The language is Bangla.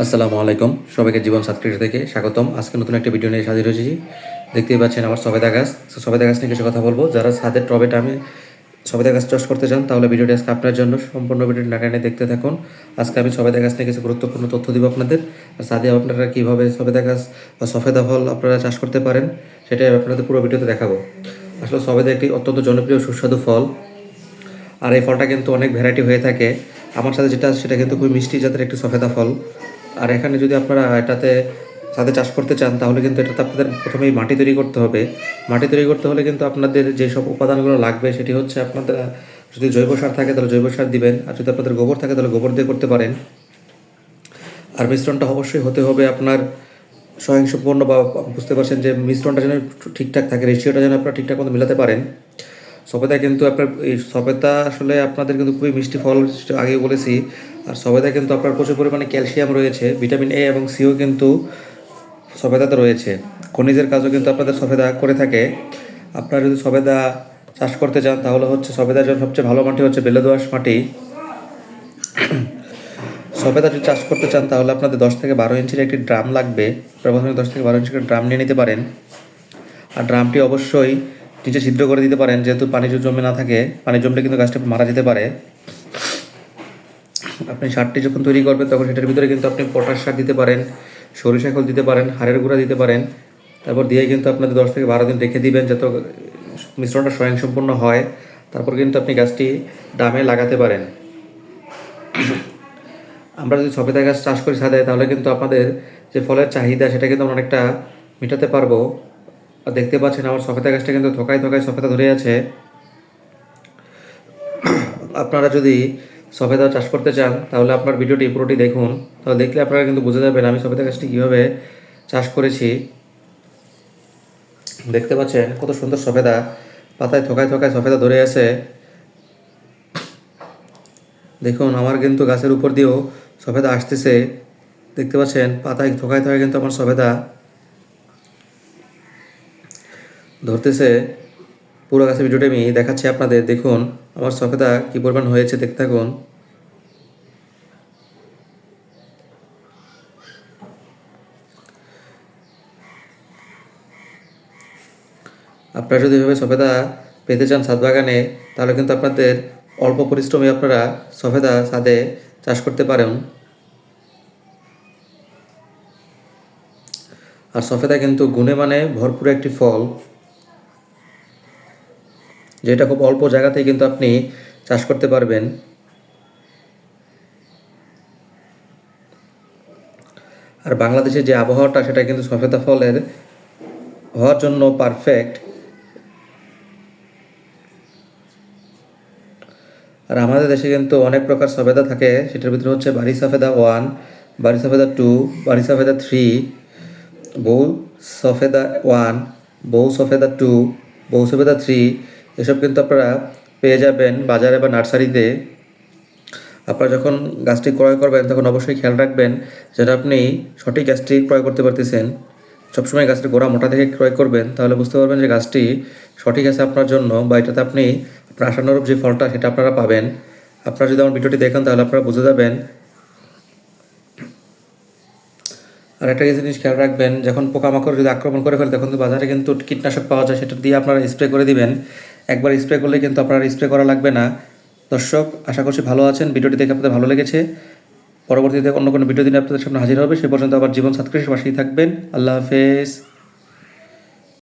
আসসালামু আলাইকুম, সবাইকে জীবন সাতকৃষি থেকে স্বাগতম। আজকে নতুন একটা ভিডিও নিয়ে হাজির হয়েছি। দেখতেই পাচ্ছেন আমার সবেদা গাছ। সবেদা গাছ নিয়ে কিছু কথা বলবো। যারা ছাদের টবে টামে সবেদা গাছ চাষ করতে চান তাহলে ভিডিওটি আজকে আপনার জন্য। সম্পূর্ণ ভিডিওটি না টেনে দেখতে থাকুন। আজকে আমি সবেদা গাছ নিয়ে কিছু গুরুত্বপূর্ণ তথ্য দিব আপনাদের। আর ছাদে আপনারা কীভাবে সবেদা গাছ বা সফেদা ফল আপনারা চাষ করতে পারেন সেটাই আমি আপনাদের পুরো ভিডিওতে দেখাবো। আসলে সবেদা একটি অত্যন্ত জনপ্রিয় সুস্বাদু ফল। আর এই ফলটা কিন্তু অনেক ভ্যারাইটি হয়ে থাকে। আমার সাথে যেটা আছে সেটা কিন্তু খুবই মিষ্টি জাতের একটি সফেদা ফল। আর এখানে যদি আপনারা এটাতে ছাদে চাষ করতে চান তাহলে কিন্তু এটাতে আপনাদের প্রথমেই মাটি তৈরি করতে হবে। মাটি তৈরি করতে হলে কিন্তু আপনাদের যেসব উপাদানগুলো লাগবে সেটি হচ্ছে আপনাদের যদি জৈব সার থাকে তাহলে জৈব সার দিবেন, আর যদি আপনাদের গোবর থাকে তাহলে গোবর দিয়ে করতে পারেন। আর মিশ্রণটা অবশ্যই হতে হবে আপনার স্বয়ংসম্পূর্ণ, বা বুঝতে পারছেন যে মিশ্রণটা যেন ঠিকঠাক থাকে, রেশিওটা যেন আপনারা ঠিকঠাক মতো মেলাতে পারেন। সবেদা কিন্তু আপনার এই সবেদা আসলে আপনাদের কিন্তু খুবই মিষ্টি ফল, আগে বলেছি। আর সবেদা কিন্তু আপনার প্রচুর পরিমাণে ক্যালসিয়াম রয়েছে, ভিটামিন এ এবং সিও কিন্তু সবেদাতে রয়েছে। খনিজের কাজও কিন্তু আপনাদের সবেদা করে থাকে। আপনারা যদি সবেদা চাষ করতে চান তাহলে হচ্ছে সবেদার জন্য সবচেয়ে ভালো মাটি হচ্ছে বেলে দোআঁশ মাটি। সবেদা যদি চাষ করতে চান তাহলে আপনাদের 10 থেকে 12 ইঞ্চির একটি ড্রাম লাগবে। প্রথমে 10 থেকে 12 ইঞ্চির ড্রাম নিয়ে নিতে পারেন। আর ড্রামটি অবশ্যই নিচে ছিদ্র করে দিতে পারেন, যেহেতু পানি যদি জমে না থাকে, পানি জমলে কিন্তু গাছটা মারা যেতে পারে। আপনি সারটি যখন তৈরি করবেন তখন সেটার ভিতরে কিন্তু আপনি পটাশ সার দিতে পারেন, সরিষা খোল দিতে পারেন, হাড়ের গুঁড়া দিতে পারেন। তারপর দিয়ে কিন্তু আপনাদের 10 থেকে 12 দিন রেখে দিবেন যাতে মিশ্রণটা স্বয়ংসম্পূর্ণ হয়। তারপর কিন্তু আপনি গাছটি ড্রামে লাগাতে পারেন। আমরা যদি সবেদা গাছ চাষ করি ছাদে তাহলে কিন্তু আপনাদের যে ফলের চাহিদা সেটা কিন্তু অনেকটা মেটাতে পারবো। আর দেখতে পাচ্ছেন আমার সবেদা গাছটা কিন্তু থোকায় থোকায় সবেদা ধরে আছে। আপনারা যদি সবেদা চাষ করতে চান তাহলে আপনার ভিডিওটি পুরোটি দেখুন, তাহলে দেখলে আপনারা কিন্তু বুঝে যাবেন আমি সবেদা গাছটি কীভাবে চাষ করেছি। দেখতে পাচ্ছেন কত সুন্দর সবেদা, পাতায় থোকায় থোকায় সবেদা ধরে আছে। দেখুন আমার কিন্তু গাছের উপর দিয়েও সবেদা আসতেছে। দেখতে পাচ্ছেন পাতায় থোকায় থোকায় কিন্তু আমার সবেদা ধরতেছে। পুরো গাছের ভিডিওটা আমি দেখাচ্ছি আপনাদের। দেখুন আমার সবেদা কী পরিমাণ হয়েছে, দেখতে থাকুন। আপনারা যদি এভাবে সবেদা পেতে চান ছাদ বাগানে তাহলে কিন্তু আপনাদের অল্প পরিশ্রমে আপনারা সবেদা ছাদে চাষ করতে পারেন। আর সফেদা কিন্তু গুণে মানে ভরপুর একটি ফল, যেটা খুব অল্প জায়গাতেই কিন্তু আপনি চাষ করতে পারবেন। আর বাংলাদেশের যে আবহাওয়াটা সেটা কিন্তু সফেদা ফলের হওয়ার জন্য পারফেক্ট। আর আমাদের দেশে কিন্তু অনেক প্রকার সফেদা থাকে, সেটার ভিতরে হচ্ছে বাড়ি সফেদা 1, বাড়ি সফেদা 2, বাড়ি সফেদা 3, বউ সফেদা 1, বউ সফেদা 2, বউ সফেদা 3। এসব কিন্তু আপনারা পেয়ে যাবেন বাজারে বা নার্সারিতে। আপনারা যখন গাছটি ক্রয় করবেন তখন অবশ্যই খেয়াল রাখবেন যেন আপনি সঠিক গাছটি ক্রয় করতে পারতেছেন। সবসময় গাছটির গোড়া মোটা দেখে ক্রয় করবেন, তাহলে বুঝতে পারবেন যে গাছটি সঠিক আছে আপনার জন্য, বা এটাতে আপনি আপনার আশানুরূপ যে ফলটা সেটা আপনারা পাবেন। আপনারা যদি আমার ভিডিওটি দেখেন তাহলে আপনারা বুঝে যাবেন। আর একটা জিনিস খেয়াল রাখবেন, যখন পোকামাকড় যদি আক্রমণ করে ফেলে তখন তো বাজারে কিন্তু কীটনাশক পাওয়া যায়, সেটা দিয়ে আপনারা স্প্রে করে দিবেন। একবার স্প্রে করলে কিন্তু আপনার স্প্রে করা লাগবে না। দর্শক, আশা করছি ভালো আছেন। ভিডিওটি দেখে আপনাদের ভালো লেগেছে। পরবর্তীতে অন্য কোনো ভিডিও দিনে আপনাদের সামনে হাজির হবে। সে পর্যন্ত আবার জীবন সাতকৃষির পাশেই থাকবেন। আল্লাহ হাফেজ।